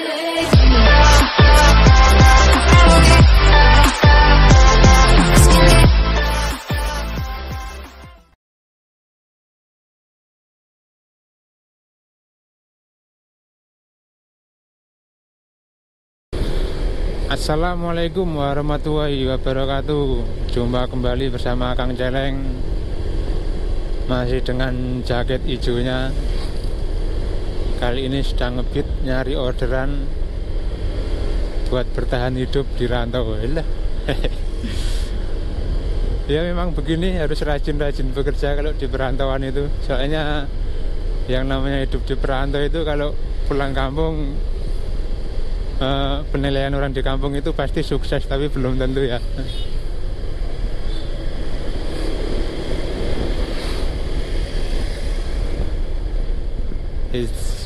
Assalamualaikum warahmatullahi wabarakatuh. Jumpa kembali bersama Kang Celeng. Masih dengan jaket hijaunya. Kali ini sedang ngebit nyari orderan buat bertahan hidup di rantau. Ya memang begini, harus rajin-rajin bekerja kalau di perantauan itu. Soalnya yang namanya hidup di perantau itu kalau pulang kampung, penilaian orang di kampung itu pasti sukses, tapi belum tentu ya.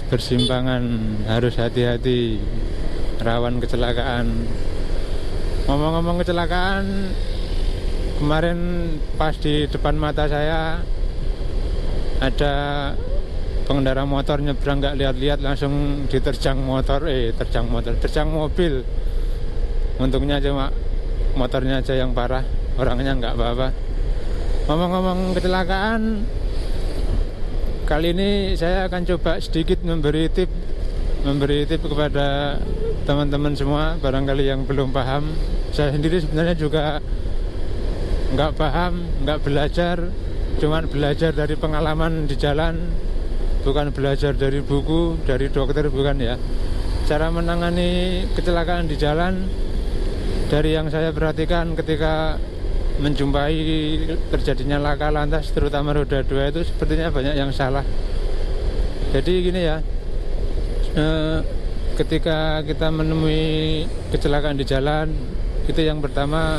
Persimpangan harus hati-hati, rawan kecelakaan. Ngomong-ngomong kecelakaan, kemarin pas di depan mata saya ada pengendara motor nyebrang, nggak lihat-lihat langsung diterjang mobil. Untungnya cuma motornya aja yang parah, orangnya nggak apa-apa. Ngomong-ngomong kecelakaan, kali ini saya akan coba sedikit memberi tip kepada teman-teman semua, barangkali yang belum paham. Saya sendiri sebenarnya juga nggak paham, nggak belajar, cuman belajar dari pengalaman di jalan. Bukan belajar dari buku, dari dokter, bukan ya. Cara menangani kecelakaan di jalan, dari yang saya perhatikan ketika menjumpai terjadinya laka lantas, terutama roda 2 itu sepertinya banyak yang salah. Jadi gini ya, ketika kita menemui kecelakaan di jalan, itu yang pertama,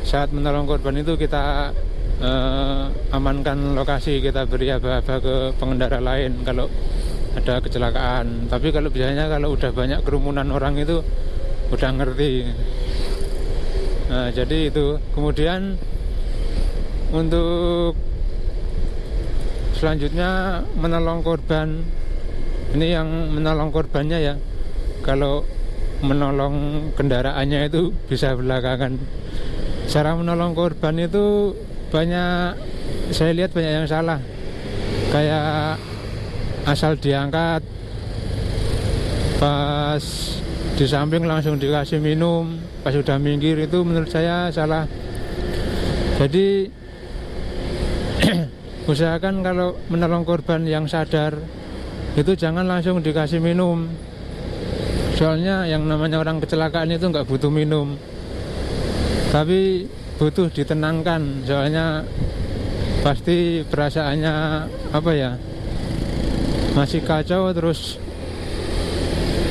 saat menolong korban itu kita amankan lokasi, kita beri aba-aba ke pengendara lain kalau ada kecelakaan. Tapi kalau biasanya kalau udah banyak kerumunan orang itu udah ngerti. Nah, jadi itu. Kemudian untuk selanjutnya menolong korban. Ini yang menolong korbannya ya. Kalau menolong kendaraannya itu bisa belakangan. Cara menolong korban itu banyak, saya lihat banyak yang salah. Kayak asal diangkat, pas di samping langsung dikasih minum, pas sudah minggir, itu menurut saya salah. Jadi usahakan kalau menolong korban yang sadar, itu jangan langsung dikasih minum. Soalnya yang namanya orang kecelakaan itu nggak butuh minum, tapi butuh ditenangkan. Soalnya pasti perasaannya apa ya, masih kacau, terus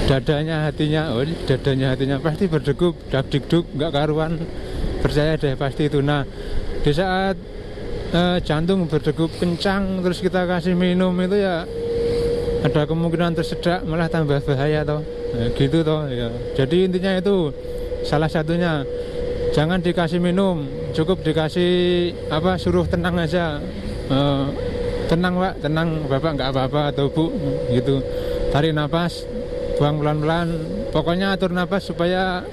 dadanya hatinya pasti berdegup, dak-dikduk, nggak karuan. Percaya deh, pasti itu. Nah, di saat jantung berdegup kencang terus kita kasih minum, itu ya ada kemungkinan tersedak, malah tambah bahaya toh. Gitu toh ya. Jadi intinya itu salah satunya, jangan dikasih minum, cukup dikasih suruh tenang aja. Tenang Pak, tenang Bapak, nggak apa-apa, atau Bu, gitu. Tarik nafas, buang pelan-pelan. Pokoknya atur nafas supaya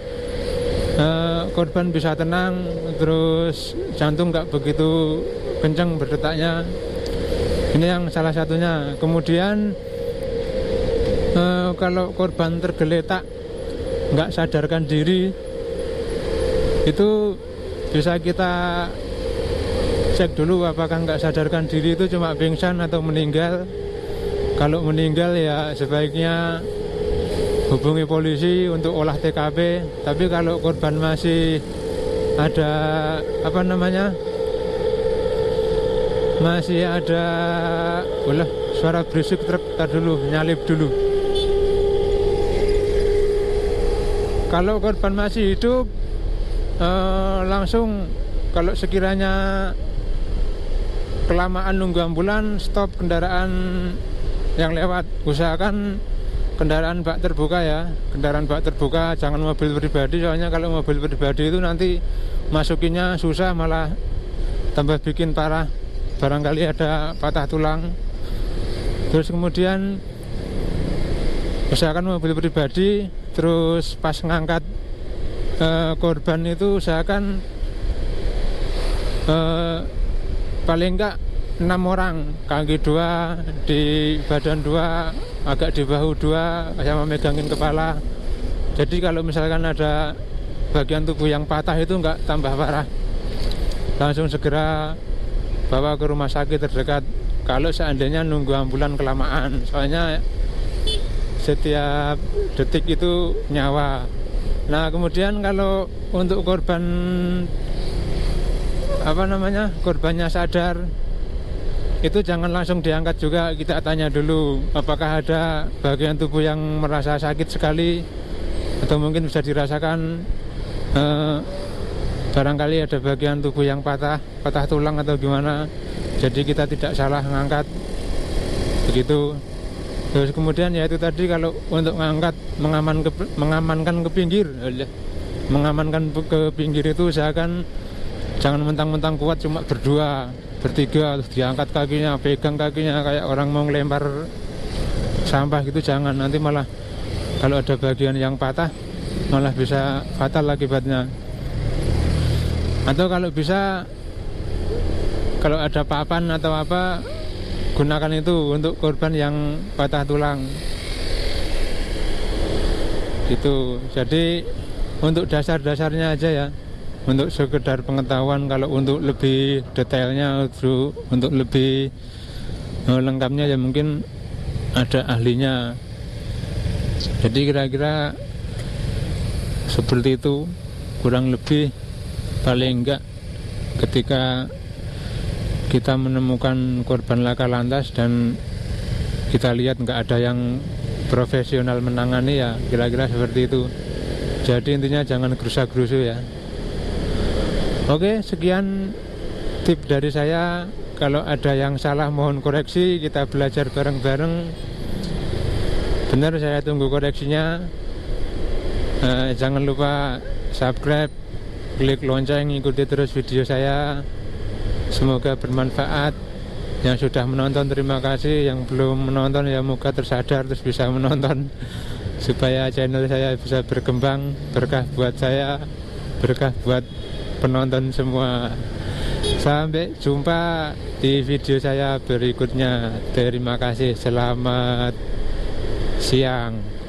korban bisa tenang, terus jantung nggak begitu kencang berdetaknya. Ini yang salah satunya. Kemudian kalau korban tergeletak, nggak sadarkan diri, itu bisa kita cek dulu apakah nggak sadarkan diri itu cuma pingsan atau meninggal. Kalau meninggal ya sebaiknya hubungi polisi untuk olah TKP. Tapi kalau korban masih ada masih ada suara berisik truk, tar dulu, nyalip dulu. Kalau korban masih hidup, langsung, kalau sekiranya kelamaan nunggu ambulan, stop kendaraan yang lewat. Usahakan kendaraan bak terbuka ya, kendaraan bak terbuka, jangan mobil pribadi. Soalnya kalau mobil pribadi itu nanti masukinnya susah, malah tambah bikin parah, barangkali ada patah tulang. Terus kemudian usahakan mobil pribadi, terus pas ngangkat korban itu usahakan paling enggak 6 orang, kaki 2, di badan 2, agak di bahu 2, sama megangin kepala. Jadi kalau misalkan ada bagian tubuh yang patah itu enggak tambah parah, langsung segera bawa ke rumah sakit terdekat. Kalau seandainya nunggu ambulan kelamaan, soalnya setiap detik itu nyawa. Nah kemudian kalau untuk korban korbannya sadar, itu jangan langsung diangkat juga, kita tanya dulu apakah ada bagian tubuh yang merasa sakit sekali, atau mungkin bisa dirasakan barangkali ada bagian tubuh yang patah tulang atau gimana, jadi kita tidak salah mengangkat begitu. Terus kemudian ya itu tadi, kalau untuk mengangkat mengamankan ke pinggir itu usahakan jangan mentang-mentang kuat cuma berdua, bertiga terus diangkat kakinya, pegang kakinya kayak orang mau ngelempar sampah gitu, jangan. Nanti malah kalau ada bagian yang patah malah bisa fatal akibatnya. Atau kalau bisa, kalau ada papan atau apa, gunakan itu untuk korban yang patah tulang gitu. Jadi untuk dasar-dasarnya aja ya, untuk sekedar pengetahuan. Kalau untuk lebih detailnya, untuk lebih lengkapnya ya mungkin ada ahlinya. Jadi kira-kira seperti itu kurang lebih. Paling enggak ketika kita menemukan korban laka lantas dan kita lihat enggak ada yang profesional menangani, ya kira-kira seperti itu. Jadi intinya jangan gerusa-gerusu ya. Oke, sekian tip dari saya. Kalau ada yang salah mohon koreksi, kita belajar bareng-bareng. Benar, saya tunggu koreksinya. Jangan lupa subscribe, klik lonceng, ikuti terus video saya. Semoga bermanfaat. Yang sudah menonton terima kasih, yang belum menonton ya moga tersadar terus bisa menonton, supaya channel saya bisa berkembang. Berkah buat saya, berkah buat penonton semua. Sampai jumpa di video saya berikutnya. Terima kasih, selamat siang.